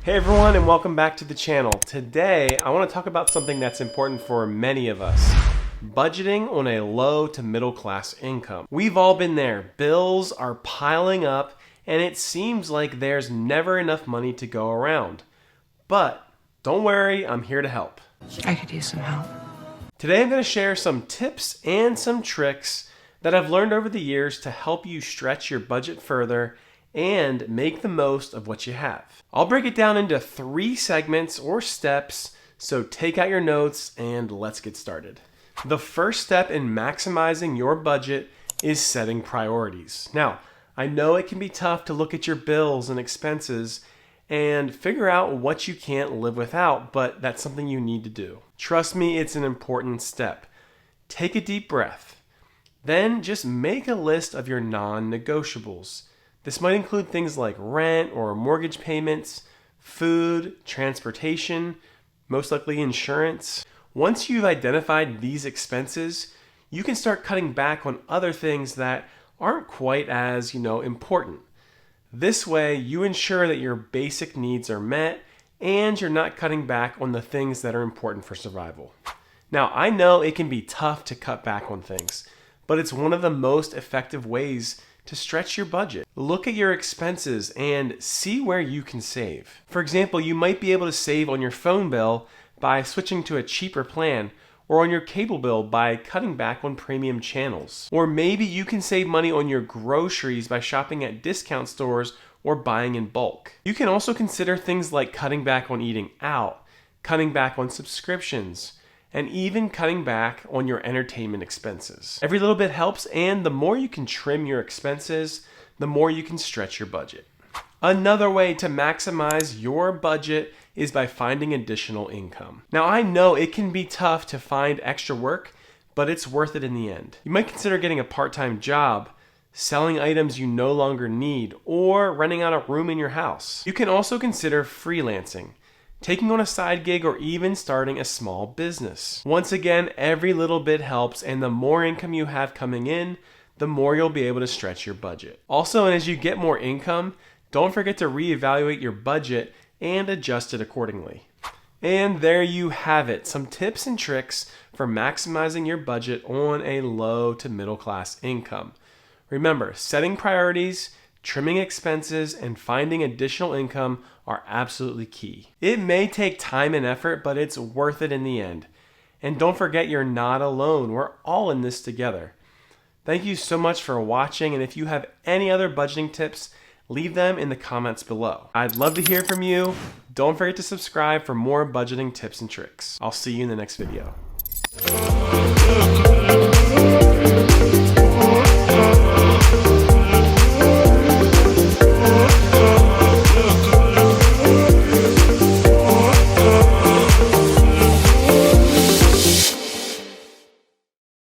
Hey everyone, and welcome back to the channel. Today, I want to talk about something that's important for many of us. Budgeting on a low to middle class income. We've all been there. Bills are piling up, and it seems like there's never enough money to go around. But don't worry, I'm here to help. I could use some help. Today I'm going to share some tips and some tricks that I've learned over the years to help you stretch your budget further and make the most of what you have. I'll break it down into 3 segments or steps, so take out your notes and let's get started. The first step in maximizing your budget is setting priorities. Now, I know it can be tough to look at your bills and expenses and figure out what you can't live without, but that's something you need to do. Trust me, it's an important step. Take a deep breath. Then just make a list of your non-negotiables. This might include things like rent or mortgage payments, food, transportation, most likely insurance. Once you've identified these expenses, you can start cutting back on other things that aren't quite as, important. This way, you ensure that your basic needs are met and you're not cutting back on the things that are important for survival. Now, I know it can be tough to cut back on things, but it's one of the most effective ways to stretch your budget. Look at your expenses and see where you can save. For example, you might be able to save on your phone bill by switching to a cheaper plan, or on your cable bill by cutting back on premium channels. Or maybe you can save money on your groceries by shopping at discount stores or buying in bulk. You can also consider things like cutting back on eating out, cutting back on subscriptions, and even cutting back on your entertainment expenses. Every little bit helps, and the more you can trim your expenses, the more you can stretch your budget. Another way to maximize your budget is by finding additional income. Now, I know it can be tough to find extra work, but it's worth it in the end. You might consider getting a part-time job, selling items you no longer need, or renting out a room in your house. You can also consider freelancing, taking on a side gig, or even starting a small business. Once again, every little bit helps, and the more income you have coming in, the more you'll be able to stretch your budget. Also, and as you get more income, don't forget to reevaluate your budget and adjust it accordingly. And there you have it, some tips and tricks for maximizing your budget on a low to middle class income. Remember, setting priorities, trimming expenses, and finding additional income are absolutely key. It may take time and effort, but it's worth it in the end. And don't forget, you're not alone. We're all in this together. Thank you so much for watching, and if you have any other budgeting tips, leave them in the comments below. I'd love to hear from you. Don't forget to subscribe for more budgeting tips and tricks. I'll see you in the next video.